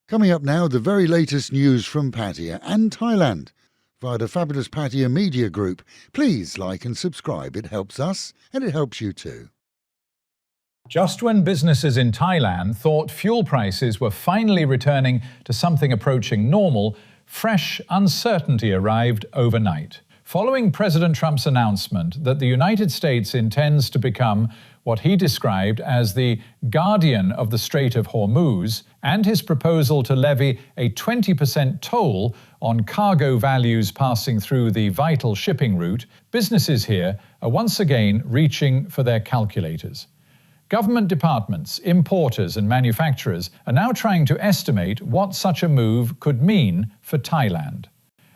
Coming up now, the very latest news from Pattaya and Thailand via the fabulous Pattaya Media Group. Please like and subscribe. It helps us and it helps you too. Just when businesses in Thailand thought fuel prices were finally returning to something approaching normal, fresh uncertainty arrived overnight. Following President Trump's announcement that the United States intends to become what he described as the guardian of the Strait of Hormuz, and his proposal to levy a 20% toll on cargo values passing through the vital shipping route, businesses here are once again reaching for their calculators. Government departments, importers and manufacturers are now trying to estimate what such a move could mean for Thailand.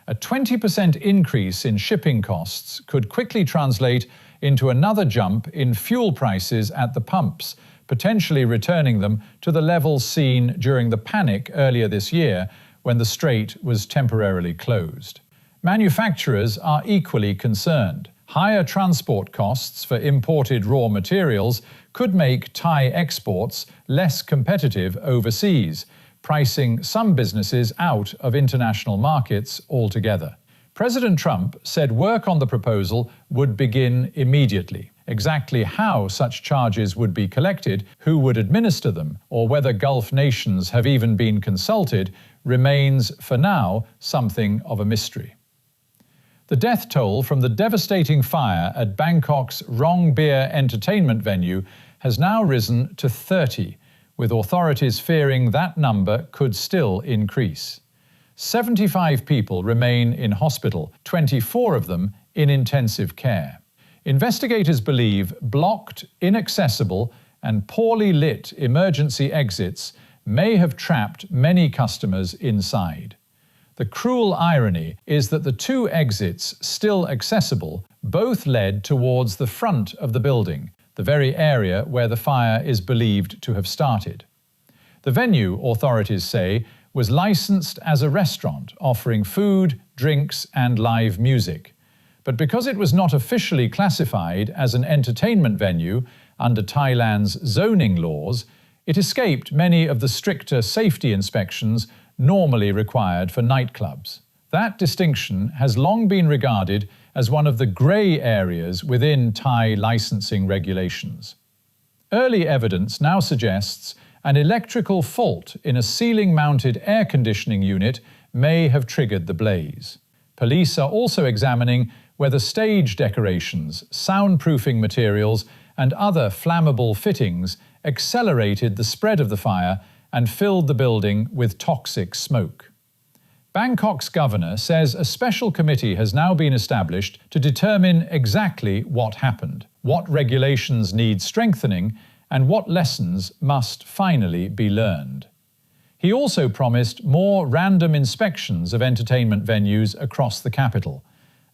A 20% increase in shipping costs could quickly translate into another jump in fuel prices at the pumps, potentially returning them to the levels seen during the panic earlier this year when the strait was temporarily closed. Manufacturers are equally concerned. Higher transport costs for imported raw materials could make Thai exports less competitive overseas, pricing some businesses out of international markets altogether. President Trump said work on the proposal would begin immediately. Exactly how such charges would be collected, who would administer them, or whether Gulf nations have even been consulted remains, for now, something of a mystery. The death toll from the devastating fire at Bangkok's Rong Beer entertainment venue has now risen to 30, with authorities fearing that number could still increase. 75 people remain in hospital, 24 of them in intensive care. Investigators believe blocked, inaccessible, and poorly lit emergency exits may have trapped many customers inside. The cruel irony is that the two exits still accessible both led towards the front of the building, the very area where the fire is believed to have started. The venue, authorities say, was licensed as a restaurant offering food, drinks, and live music. But because it was not officially classified as an entertainment venue under Thailand's zoning laws, it escaped many of the stricter safety inspections normally required for nightclubs. That distinction has long been regarded as one of the grey areas within Thai licensing regulations. Early evidence now suggests an electrical fault in a ceiling-mounted air conditioning unit may have triggered the blaze. Police are also examining whether stage decorations, soundproofing materials, and other flammable fittings accelerated the spread of the fire and filled the building with toxic smoke. Bangkok's governor says a special committee has now been established to determine exactly what happened, what regulations need strengthening, and what lessons must finally be learned. He also promised more random inspections of entertainment venues across the capital,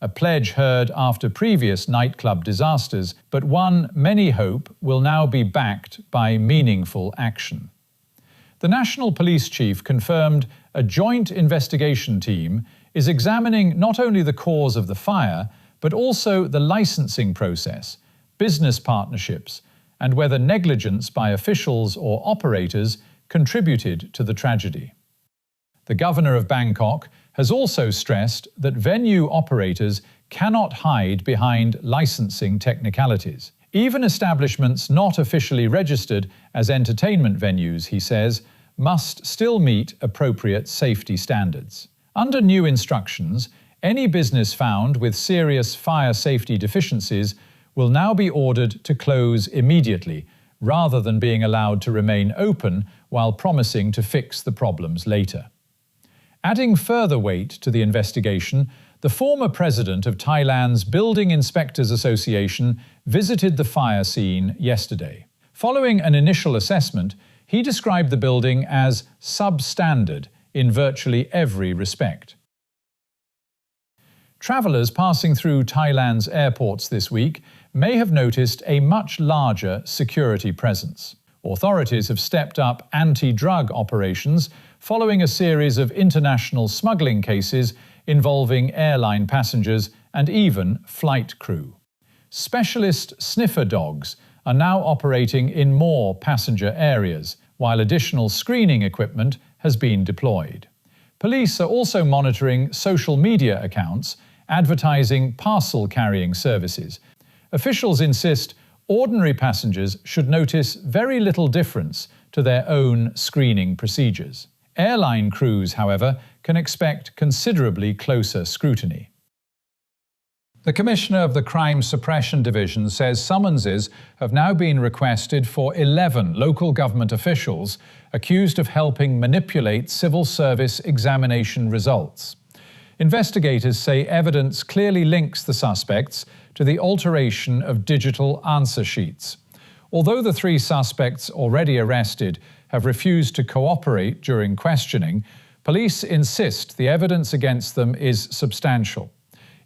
a pledge heard after previous nightclub disasters, but one many hope will now be backed by meaningful action. The National Police Chief confirmed a joint investigation team is examining not only the cause of the fire, but also the licensing process, business partnerships, and whether negligence by officials or operators contributed to the tragedy. The governor of Bangkok has also stressed that venue operators cannot hide behind licensing technicalities. Even establishments not officially registered as entertainment venues, he says, must still meet appropriate safety standards. Under new instructions, any business found with serious fire safety deficiencies will now be ordered to close immediately, rather than being allowed to remain open while promising to fix the problems later. Adding further weight to the investigation, the former president of Thailand's Building Inspectors Association visited the fire scene yesterday. Following an initial assessment, he described the building as substandard in virtually every respect. Travellers passing through Thailand's airports this week may have noticed a much larger security presence. Authorities have stepped up anti-drug operations following a series of international smuggling cases involving airline passengers and even flight crew. Specialist sniffer dogs are now operating in more passenger areas, while additional screening equipment has been deployed. Police are also monitoring social media accounts advertising parcel carrying services. Officials insist ordinary passengers should notice very little difference to their own screening procedures. Airline crews, however, can expect considerably closer scrutiny. The Commissioner of the Crime Suppression Division says summonses have now been requested for 11 local government officials accused of helping manipulate civil service examination results. Investigators say evidence clearly links the suspects to the alteration of digital answer sheets. Although the 3 suspects already arrested have refused to cooperate during questioning, police insist the evidence against them is substantial.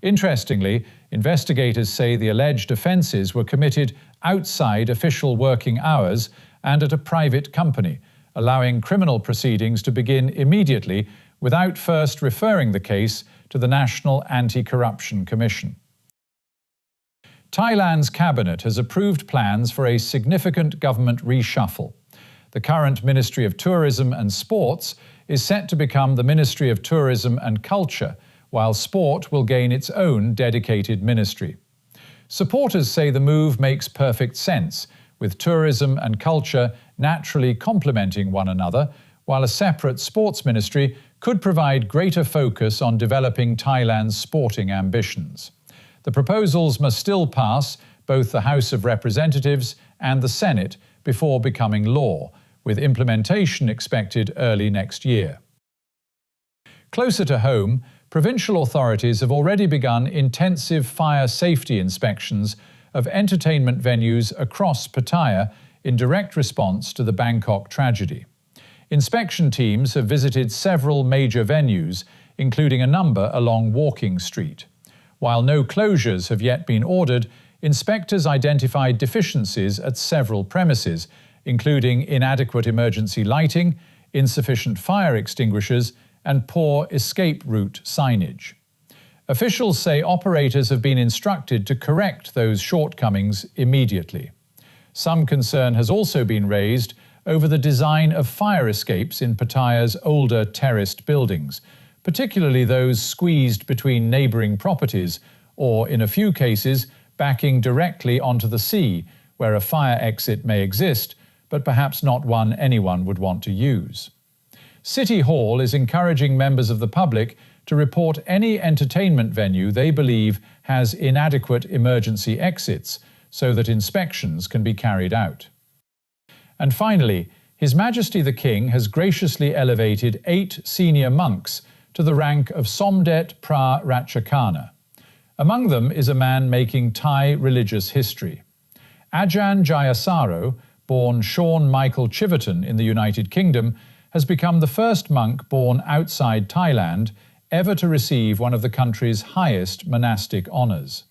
Interestingly, investigators say the alleged offences were committed outside official working hours and at a private company, allowing criminal proceedings to begin immediately without first referring the case to the National Anti-Corruption Commission. Thailand's cabinet has approved plans for a significant government reshuffle. The current Ministry of Tourism and Sports is set to become the Ministry of Tourism and Culture, while sport will gain its own dedicated ministry. Supporters say the move makes perfect sense, with tourism and culture naturally complementing one another, while a separate sports ministry could provide greater focus on developing Thailand's sporting ambitions. The proposals must still pass both the House of Representatives and the Senate before becoming law, with implementation expected early next year. Closer to home, provincial authorities have already begun intensive fire safety inspections of entertainment venues across Pattaya in direct response to the Bangkok tragedy. Inspection teams have visited several major venues, including a number along Walking Street. While no closures have yet been ordered, inspectors identified deficiencies at several premises, including inadequate emergency lighting, insufficient fire extinguishers, and poor escape route signage. Officials say operators have been instructed to correct those shortcomings immediately. Some concern has also been raised over the design of fire escapes in Pattaya's older terraced buildings, particularly those squeezed between neighbouring properties or, in a few cases, backing directly onto the sea, where a fire exit may exist, but perhaps not one anyone would want to use. City Hall is encouraging members of the public to report any entertainment venue they believe has inadequate emergency exits so that inspections can be carried out. And finally, His Majesty the King has graciously elevated 8 senior monks to the rank of Somdet Pra Ratchakana. Among them is a man making Thai religious history. Ajahn Jayasaro, born Sean Michael Chiverton in the United Kingdom, has become the first monk born outside Thailand ever to receive one of the country's highest monastic honours.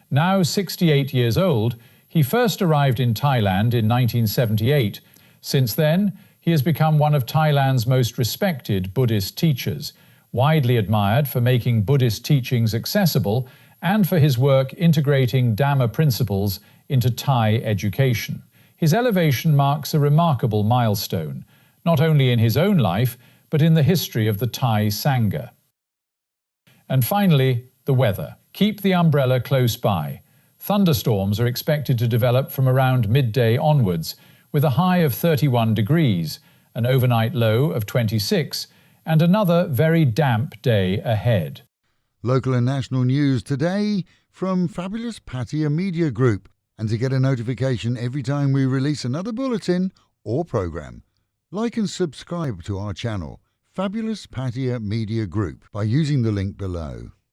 Now 68 years old, he first arrived in Thailand in 1978. Since then, he has become one of Thailand's most respected Buddhist teachers, widely admired for making Buddhist teachings accessible and for his work integrating Dhamma principles into Thai education. His elevation marks a remarkable milestone, not only in his own life, but in the history of the Thai Sangha. And finally, the weather. Keep the umbrella close by. Thunderstorms are expected to develop from around midday onwards, with a high of 31 degrees, an overnight low of 26, and another very damp day ahead. Local and national news today from fabulous Pattaya Media Group. And to get a notification every time we release another bulletin or programme, like and subscribe to our channel, Fabulous Pattaya Media Group, by using the link below.